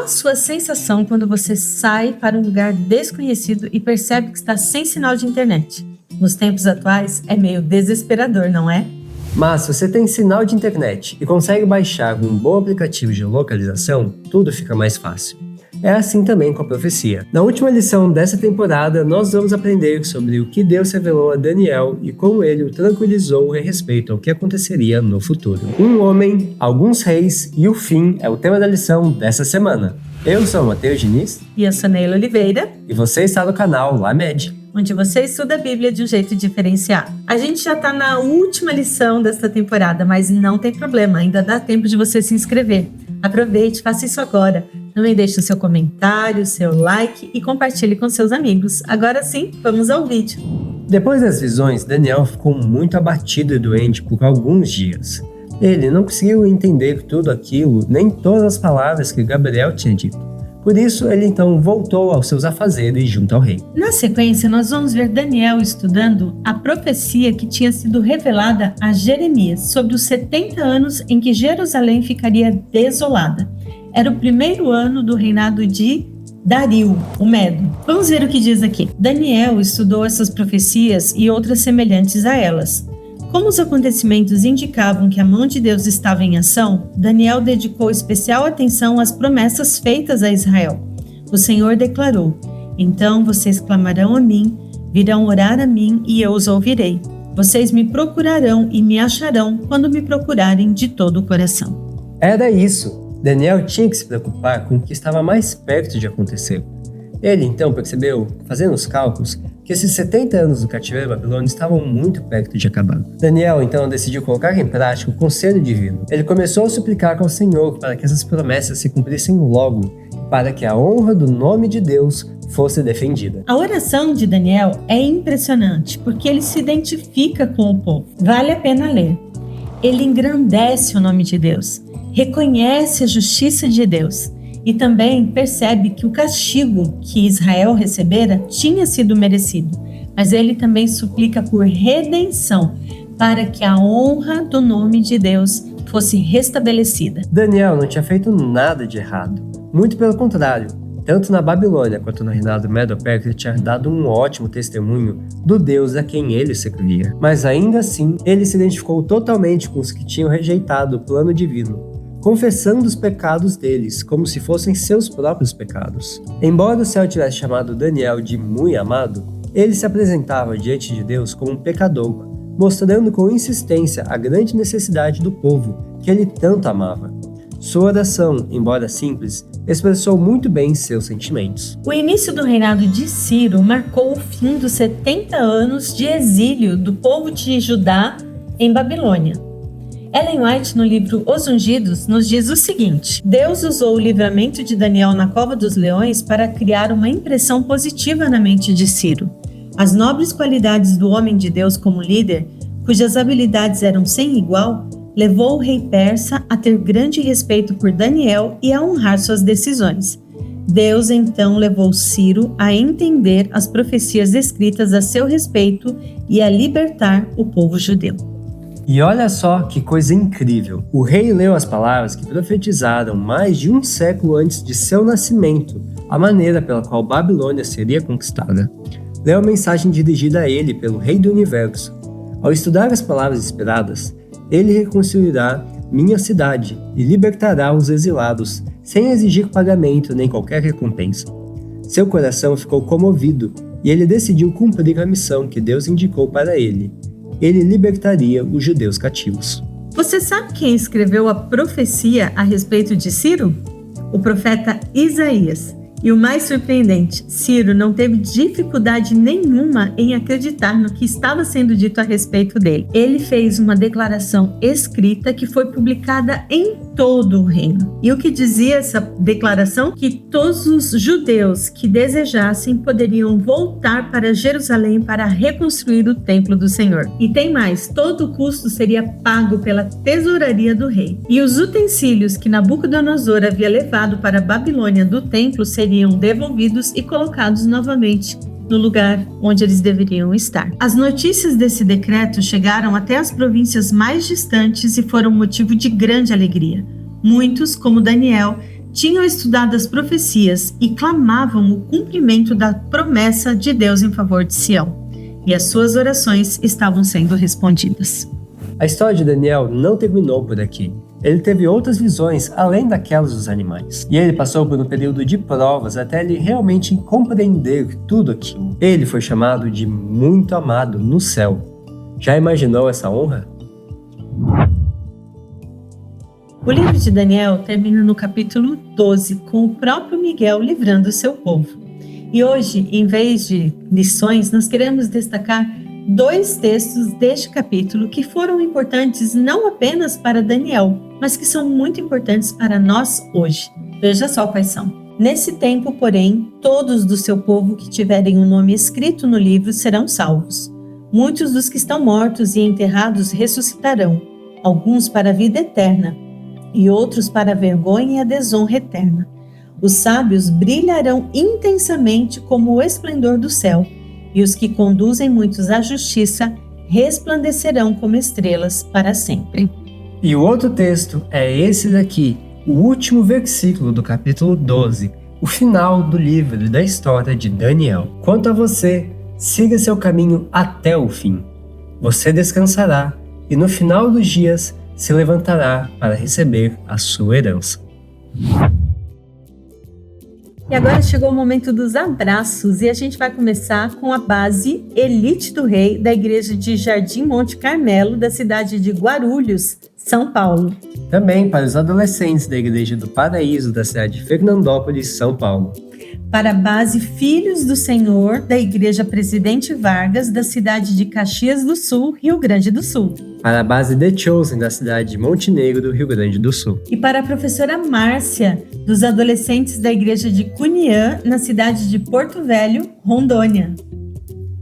sua sensação quando você sai para um lugar desconhecido e percebe que está sem sinal de internet? Nos tempos atuais, é meio desesperador, não é? Mas se você tem sinal de internet e consegue baixar um bom aplicativo de localização, tudo fica mais fácil. É assim também com a profecia. Na última lição dessa temporada, nós vamos aprender sobre o que Deus revelou a Daniel e como ele o tranquilizou a respeito ao que aconteceria no futuro. Um homem, alguns reis e o fim é o tema da lição dessa semana. Eu sou o Matheus Diniz. E eu sou Neila Oliveira. E você está no canal LaMed, onde você estuda a Bíblia de um jeito diferenciado. A gente já está na última lição desta temporada, mas não tem problema, ainda dá tempo de você se inscrever. Aproveite, faça isso agora. Também deixe o seu comentário, seu like e compartilhe com seus amigos. Agora sim, vamos ao vídeo. Depois das visões, Daniel ficou muito abatido e doente por alguns dias. Ele não conseguiu entender tudo aquilo, nem todas as palavras que Gabriel tinha dito. Por isso, ele então voltou aos seus afazeres junto ao rei. Na sequência, nós vamos ver Daniel estudando a profecia que tinha sido revelada a Jeremias sobre os 70 anos em que Jerusalém ficaria desolada. Era o primeiro ano do reinado de Dario, o Medo. Vamos ver o que diz aqui. Daniel estudou essas profecias e outras semelhantes a elas. Como os acontecimentos indicavam que a mão de Deus estava em ação, Daniel dedicou especial atenção às promessas feitas a Israel. O Senhor declarou: "Então vocês clamarão a mim, virão orar a mim e eu os ouvirei. Vocês me procurarão e me acharão quando me procurarem de todo o coração." Era isso. Daniel tinha que se preocupar com o que estava mais perto de acontecer. Ele então percebeu, fazendo os cálculos, que esses 70 anos do cativeiro babilônico estavam muito perto de acabar. Daniel então decidiu colocar em prática o conselho divino. Ele começou a suplicar ao Senhor para que essas promessas se cumprissem logo, para que a honra do nome de Deus fosse defendida. A oração de Daniel é impressionante, porque ele se identifica com o povo. Vale a pena ler. Ele engrandece o nome de Deus, reconhece a justiça de Deus e também percebe que o castigo que Israel recebera tinha sido merecido, mas ele também suplica por redenção para que a honra do nome de Deus fosse restabelecida. Daniel não tinha feito nada de errado, muito pelo contrário. Tanto na Babilônia quanto no reinado Medo-Persa, ele tinha dado um ótimo testemunho do Deus a quem ele servia. Mas ainda assim, ele se identificou totalmente com os que tinham rejeitado o plano divino, confessando os pecados deles, como se fossem seus próprios pecados. Embora o céu tivesse chamado Daniel de muito amado, ele se apresentava diante de Deus como um pecador, mostrando com insistência a grande necessidade do povo que ele tanto amava. Sua oração, embora simples, expressou muito bem seus sentimentos. O início do reinado de Ciro marcou o fim dos 70 anos de exílio do povo de Judá em Babilônia. Ellen White, no livro Os Ungidos, nos diz o seguinte: Deus usou o livramento de Daniel na cova dos leões para criar uma impressão positiva na mente de Ciro. As nobres qualidades do homem de Deus como líder, cujas habilidades eram sem igual, levou o rei persa a ter grande respeito por Daniel e a honrar suas decisões. Deus então levou Ciro a entender as profecias escritas a seu respeito e a libertar o povo judeu. E olha só que coisa incrível! O rei leu as palavras que profetizaram mais de um século antes de seu nascimento, a maneira pela qual Babilônia seria conquistada. Leu a mensagem dirigida a ele pelo Rei do Universo. Ao estudar as palavras inspiradas, ele reconstruirá minha cidade e libertará os exilados, sem exigir pagamento nem qualquer recompensa. Seu coração ficou comovido e ele decidiu cumprir a missão que Deus indicou para ele. Ele libertaria os judeus cativos. Você sabe quem escreveu a profecia a respeito de Ciro? O profeta Isaías. E o mais surpreendente, Ciro não teve dificuldade nenhuma em acreditar no que estava sendo dito a respeito dele. Ele fez uma declaração escrita que foi publicada em todo o reino. E o que dizia essa declaração? Que todos os judeus que desejassem poderiam voltar para Jerusalém para reconstruir o templo do Senhor. E tem mais, todo o custo seria pago pela tesouraria do rei. E os utensílios que Nabucodonosor havia levado para a Babilônia do templo seriam devolvidos e colocados novamente no lugar onde eles deveriam estar. As notícias desse decreto chegaram até as províncias mais distantes e foram motivo de grande alegria. Muitos, como Daniel, tinham estudado as profecias e clamavam o cumprimento da promessa de Deus em favor de Sião, e as suas orações estavam sendo respondidas. A história de Daniel não terminou por aqui. Ele teve outras visões além daquelas dos animais. E ele passou por um período de provas até ele realmente compreender tudo aquilo. Ele foi chamado de muito amado no céu. Já imaginou essa honra? O livro de Daniel termina no capítulo 12, com o próprio Miguel livrando o seu povo. E hoje, em vez de lições, nós queremos destacar 2 textos deste capítulo que foram importantes não apenas para Daniel, mas que são muito importantes para nós hoje. Veja só quais são. Nesse tempo, porém, todos do seu povo que tiverem o nome escrito no livro serão salvos. Muitos dos que estão mortos e enterrados ressuscitarão, alguns para a vida eterna, e outros para a vergonha e a desonra eterna. Os sábios brilharão intensamente como o esplendor do céu, e os que conduzem muitos à justiça resplandecerão como estrelas para sempre. E o outro texto é esse daqui, o último versículo do capítulo 12, o final do livro e da história de Daniel. Quanto a você, siga seu caminho até o fim. Você descansará e no final dos dias se levantará para receber a sua herança. E agora chegou o momento dos abraços e a gente vai começar com a base Elite do Rei da igreja de Jardim Monte Carmelo, da cidade de Guarulhos, São Paulo. Também para os adolescentes da igreja do Paraíso, da cidade de Fernandópolis, São Paulo. Para a base Filhos do Senhor, da Igreja Presidente Vargas, da cidade de Caxias do Sul, Rio Grande do Sul. Para a base The Chosen, da cidade de Montenegro, Rio Grande do Sul. E para a professora Márcia, dos adolescentes da Igreja de Cunhã, na cidade de Porto Velho, Rondônia.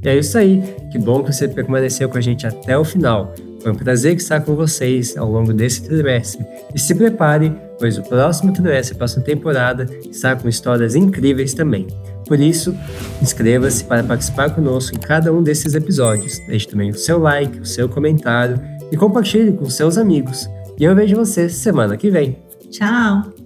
E é isso aí, que bom que você permaneceu com a gente até o final. Foi um prazer estar com vocês ao longo desse trimestre. E se prepare, pois o próximo trimestre, a próxima temporada, está com histórias incríveis também. Por isso, inscreva-se para participar conosco em cada um desses episódios. Deixe também o seu like, o seu comentário e compartilhe com seus amigos. E eu vejo você semana que vem. Tchau!